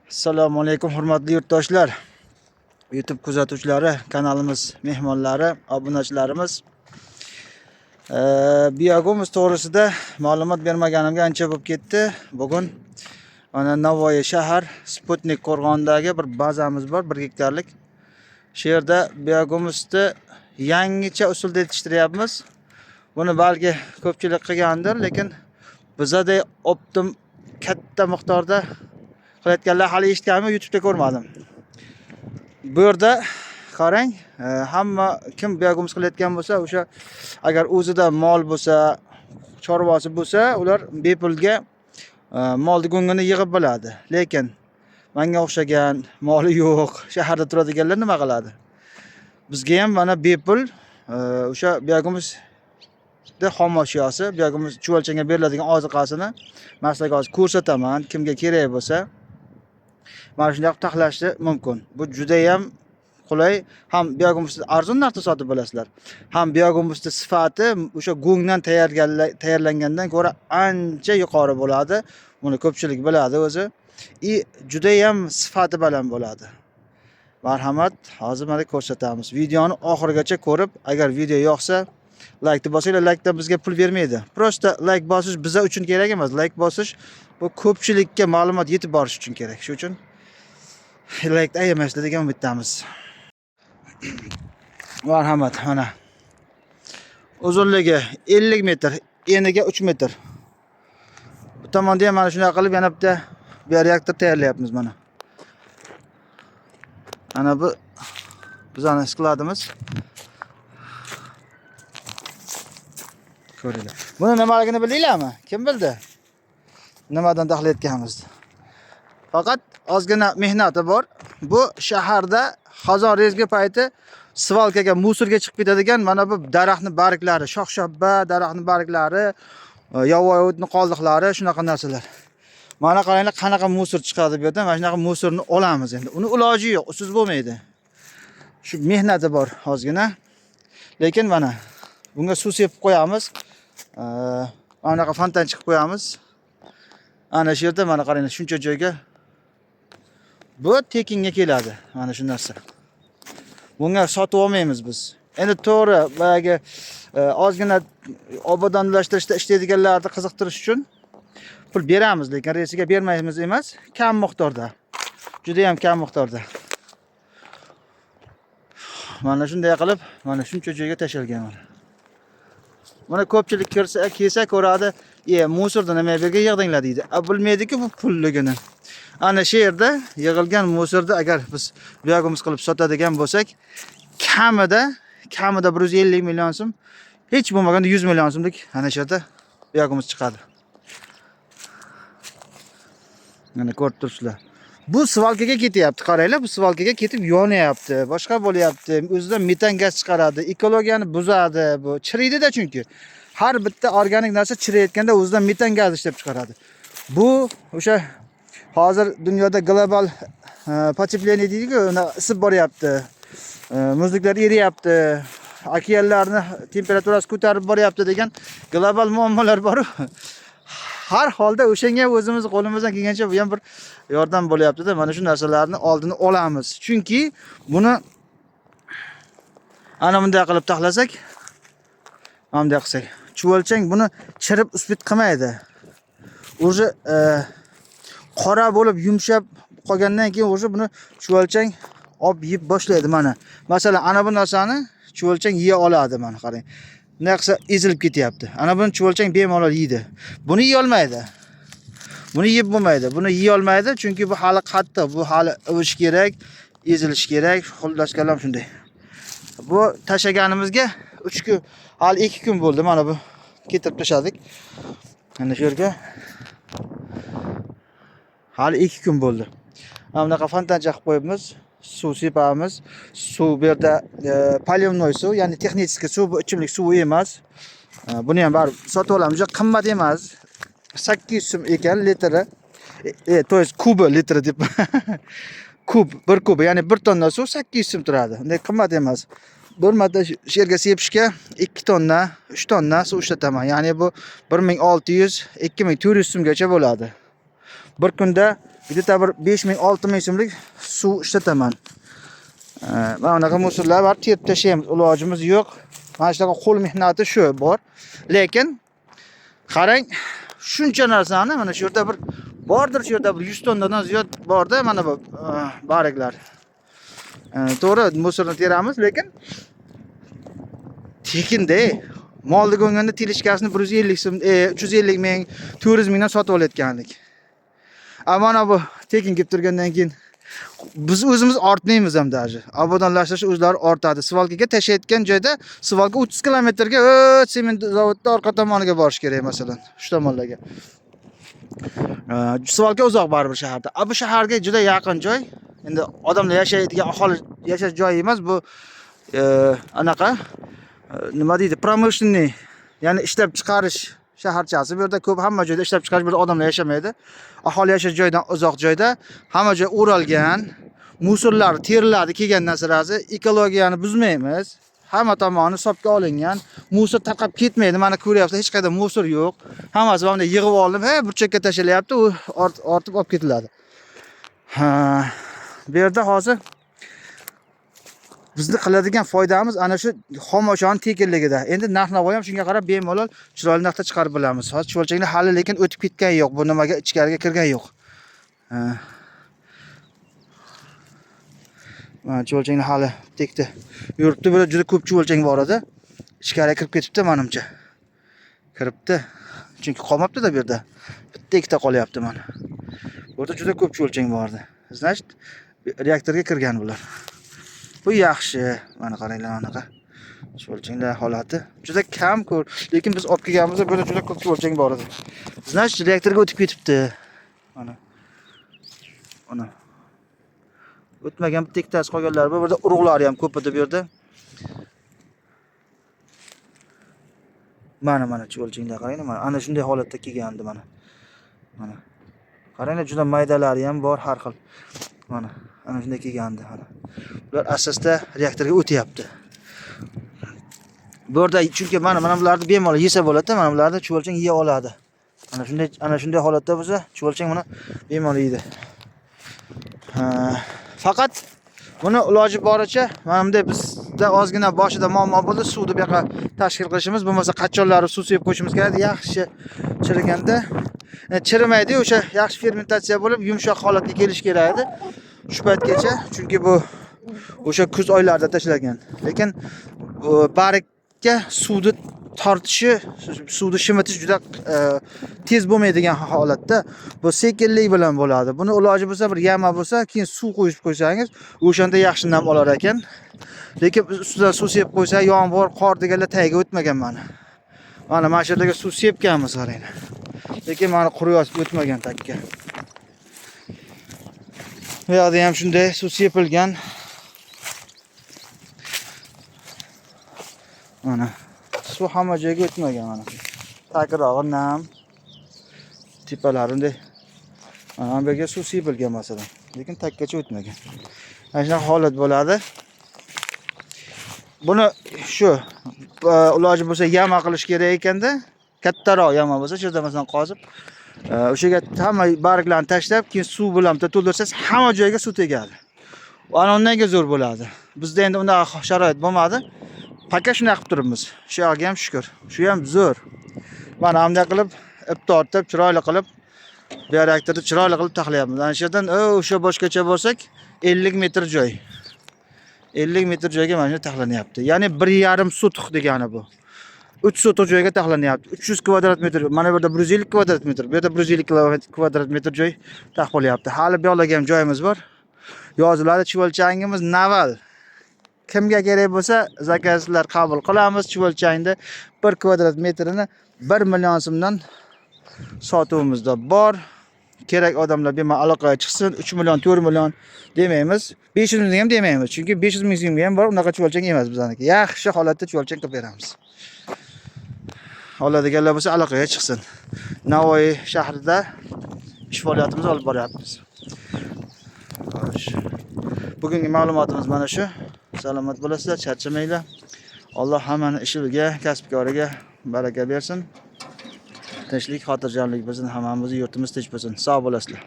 Assalomu alaykum hurmatli yurtdoshlar. YouTube kuzatuvchilari, kanalimiz mehmonlari, obunachilarimiz. Biogumuz to'g'risida ma'lumot bermaganimga ancha bo'lib ketdi. Bugun mana Navoiy shahar Sputnik qo'rg'onidagi bir bazamiz bor, 1 gektarlik. Shu yerda biogumuzni yangicha usulda yetishtiryapmiz. Buni balki ko'pchilik qilgandir, lekin bizada optim katta miqdorda qilayotganlar hali eshitganman, YouTube'da ko'rmadim. Bu yerda qarang, hamma kim biogumuz qilayotgan bo'lsa, o'sha agar o'zida mol bo'lsa, chorvasi bo'lsa, ular bepulga molni go'ngini yig'ib biladi. Lekin menga o'xshagan moli yo'q, shaharda turadiganlar nima qiladi? Bizga ham mana bepul o'sha biogumuz xomashyosi, biogumuz chuvalchanga beriladigan oziqasini maslaga hozir ko'rsataman, kimga kerak bo'lsa. Mana shunday qilib taxlashni mumkin. Bu juda ham qulay, ham biogumuzni arzon narxda sotib olasizlar. Ham biogumuzni sifati o'sha go'ngdan tayyorlangandan ko'ra ancha yuqori bo'ladi. Buni ko'pchilik biladi o'zi. Juda ham sifati baland bo'ladi. Marhamat, hozir mana ko'rsatamiz. Videoni oxirigacha ko'rib, agar video yoqsa, like bosinglar. Like bizga pul bermaydi. Prosta like bosish biza uchun kerak emas. Like bosish bu ko'pchilikka ma'lumot yetib borish uchun kerak. Shuning uchun like ayamaslar degan umiddamiz. Marhamat, mana. Uzunligi 50 metr, eniga 3 metr. Bu tomonda ham mana shunday qilib yana bitta bioreaktor tayyorlayapmiz mana. Ana bu bizning skladimiz. Ko'ringlar. Buni nimaligini bildinglarmi? Kim bildi? Nimadan taxlayotganimizni. Faqat ozgina mehnati bor. Bu shaharda xazon rezgi payti svalkaga, musorga chiqib ketadigan mana bu daraxtning barglari, shox-shabba daraxtning barglari, yovvoyi o'tning qoldiqlari, shunaqa narsalar. Mana qaranglar qanaqa musor chiqadi bu yerdan. Mana shunaqa musorni olamiz endi. Uni iloji yo'q, usiz bo'lmaydi. Shu mehnati bor ozgina. Lekin mana bunga suv sepib qo'yamiz. Anaqa fontan chiqib qo'yamiz. Ana shu yerda mana qaranglar, shuncha joyga bu tekinga keladi. Mana shu narsa. Bunga sotib olmaymiz biz. Endi to'g'ri, boyagi ozgina obodonlashtirishda ishlaydiganlarni qiziqtirish uchun pul beramiz, lekin resiga bermaymiz emas, kam miqdorda. Juda ham kam miqdorda. Mana shunday qilib, mana shuncha joyga tashalgan mana. Mana ko'pchilik kelsa ko'radi, musorda nima yerga yig'dinglar deydi. Bilmaydi-ku bu pulligini. Ana shu yerda yig'ilgan musorda agar biz biogumuz qilib sotadigan bo'lsak, kamida 150 million so'm, hech bo'lmaganda 100 million so'mlik ana shu yerda biogumuz chiqadi. Mana ko'rib turibsizlar. Bu svalkaga ketyapti, qaranglar, bu svalkaga ketib yonyapti, boshqa bo'lyapti. O'zidan metan gaz chiqaradi, ekologiyani buzadi, bu chiriydi-da chunki. Har bitta organik narsa chirayotganda o'zidan metan gaz ishlab chiqaradi. Bu o'sha hozir dunyoda global потепление deydi-ku, isib boryapti. Muzliklar eriyapti, okeanlarni temperaturasi ko'tarib boryapti degan global muammolar bor. Har holda o'shanga o'zimiz qo'limizdan kelgancha bu ham bir yordam bo'lyapti-da. Mana shu narsalarni oldini olamiz. Chunki buni ana bunday qilib taxlasak, bunday qilsak, chuvalchang buni chirib uspit qilmaydi. O'zi qora bo'lib yumshab qolgandan keyin o'zi buni chuvalchang olib yeb boshlaydi mana. Masalan, ana bu narsani chuvalchang yeya oladi mana qarang. Bunday qilsa ezilib ketyapti. Ana buni chuvalchang bemalol yeydi. Buni yeya olmaydi. Buni yeb bo'lmaydi. Buni yeya olmaydi chunki bu hali qattiq, bu hali ivish kerak, ezilish kerak. Xullas kalom shunday. Bu tashaganimizga 3 kun, hali 2 kun bo'ldi. Mana bu ketirib tashadik. Mana shu yerga hali 2 kun bo'ldi. Mana bunaqa fontancha qilib qo'yibmiz. Suv sepamiz. Suv bu yerda polyevnoy suv, ya'ni texnik suv, bu ichimlik suvi emas. Buni ham baribir sotib olamiz. Juda qimmat emas. 800 so'm ekan litri. To есть kubi litri deb. Bir kubi, ya'ni 1 tonna suv 800 so'm turadi. Unday qimmat emas. Bir marta shu yerga sepishga 2 tonna, 3 tonna suv ishlataman. Ya'ni bu 1600, 2400 so'mgacha bo'ladi. Bir kunda Bitta bir 5000 6000 so'mlik suv ishlataman. Mana bunaqa musullar bor, terib tashlaymiz, ilojimiz yo'q. Mana shunaqa qo'l mehnati shu bor. Lekin qarang, shuncha narsani mana shu yerda bir bordir, shu yerda bir 100 tonnadan ziyod borda mana bu baraklar. To'g'ri, musulni teramiz, lekin tekinda molni ko'nganda telishkasini 150 so'm, 350 ming, 400 mingdan sotib olayotgandik. Mana bu tekin kelib turgandan keyin biz o'zimiz ortmaymiz ham даже. Obodonlashtirish o'zlari ortadi. Svalkaga tashlayotgan joyda Svalka 30 kilometrga sement zavodda orqa tomoniga borish kerak masalan, shu tomonlarga. Svalka uzoq baribir shaharda. Bu shaharga juda yaqin joy. Endi odamlar yashaydigan aholi yashash joyi emas bu, anaqa nima deydi, pромышленный, ya'ni ishlab chiqarish shaharchasi. Bu yerda ko'p hamma joyda ishlab chiqarish, bu yerda odamlar yashamaydi. Aholi yashash joyidan uzoq joyda, hamma joy o'ralgan, musullar teriladi kelgan narsalarni, ekologiyani buzmaymiz. Hamma tomoni hisobga olingan. Musor tarqab ketmaydi. Mana ko'ryapsiz, hech qayerda musor yo'q. Hammasi bunday yig'ib olib, burchakka tashlalyapti, u ortib olib ketiladi. Bu yerda hozir bizni qiladigan foydamiz ana shu xomashyoning tekinligida. Endi narx-navo ham shunga qarab bemalol chiroyli narxda chiqarib bilamiz. Hozir cho'lchaklar hali lekin o'tib ketgan yo'q. Bu nimaga ichkariga kirgan yo'q. Mana cho'lchaklar hali tekdi. Yuribdi, burada juda ko'p cho'lchak bor edi. Ichkariga kirib ketibdi menimcha. Kiribdi. Chunki qolmabdi-da bu yerda. Bitta ikkita qolyapti mana. Burada juda ko'p cho'lchak bor edi. Значит, reaktorga kirgan bular. Bu yaxshi. Mana qaranglar, anaqa cho'lchaklar holati juda kam ko'r, lekin biz olib kelganimizda böyle juda ko'p cho'lchak bor edi. Значит, reaktorga o'tib ketibdi. Mana. Mana. O'tmagan bitta ikkitasi qolganlar. Bu yerda urug'lari ham ko'p edi bu yerda. Mana cho'lchaklar qaranglar, mana ana shunday holatda kelgandi mana. Mana. Qaranglar, juda maydalari ham bor har xil. Mana ana shunday kelgandi mana. Bular asosda reaktorga o'tyapti. Bu yerda chunki mana bularni bemalol yesa bo'ladi, mana bularni cho'lchak yeya oladi. Ana shunday holatda bo'lsa, cho'lchak mana bemalol yeydi. Faqat buni iloji boricha mana bunday bizda ozgina boshida muammo bo'ldi, suvni bu yoqqa tashkil qilishimiz, bo'lmasa qachonlari suv sepib qo'yishimiz kerak. Yaxshi chiriganda chirimaydi, o'sha yaxshi fermentatsiya bo'lib, yumshoq holatga kelish kerak edi shu paytgacha, chunki bu o'sha kuz oylarida tashlangan. Lekin barikka suvni tortishi, suvni shimitish juda tez bo'lmaydigan holatda, bu sekinlik bilan bo'ladi. Buni iloji bo'lsa bir yama bo'lsa, keyin suv qo'yib qo'ysangiz, o'shanda yaxshi nam olar ekan. Lekin ustidan suv sepib qo'ysa, yomg'ir, qor deganlar tagiga o'tmagan mana. Mana shu yerga suv sepganmiz qaranglar. Lekin mana quriyotib o'tmagan takka. Bu yerda ham shunday suv sepilgan. Mana suv hamma joyga o'tmagan mana. Takrog'i nam, tepalarida mana bu yerga suv sepilgan masalan, lekin takkacha o'tmagan. Mana shunaqa holat bo'ladi. Buni shu iloji bo'lsa yama qilish kerak ekanda, kattaroq yama bo'lsa, shu yerda masalan qozib, o'shaga hamma barglarni tashlab, keyin suv bilan to'ldirsangiz, hamma joyga suv tegadi. Ana undan zo'r bo'ladi. Bizda endi unaqa sharoit bo'lmadi. Paka shunday qilib turibmiz. Shu yerga ham shukr. Shu ham zo'r. Mana bunday qilib, ip tortib, chiroyli qilib, bu reaktorni chiroyli qilib taxlayapmiz. Ana shu yerdan o'sha boshqacha bo'lsak, 50 metr joy. 50 metr joyga mana shunday taxlanyapti. Ya'ni 1,5 sotix degani bu. 3 sotix joyga taxlanyapti. 300 kvadrat metr. Mana bu yerda 150 kvadrat metr. Bu yerda 150 kvadrat metr joy taxlayapti. Hali bu yoqda ham joyimiz bor. Yoziladi, chivolchangimiz naval. Kimga kerak bo'lsa, zakazlar qabul qilamiz. Chivolchangda 1 kvadrat metrini 1 million so'mdan sotuvimizda bor. Kerak odamlar bemalol aloqaga chiqsin. 3 million, 4 million demaymiz. 500 ming ham demaymiz. Chunki 500 ming so'mga ham bor, unaqa chivolchang emas bizaniki. Yaxshi holatda chivolchang qilib beramiz. Oladiganlar bo'lsa aloqaga chiqsin. Navoiy shahrida ish faoliyatimizni olib boryapmiz. Bugungi ma'lumotimiz mana shu. Salomat bo'lasizlar, charchamanglar. Alloh hammani ishiga, kasb-koriga baraka bersin. Tinchlik, xotirjamlik bo'lsin, hammamizni yurtimiz tinch bo'lsin. Sog' bo'lasizlar.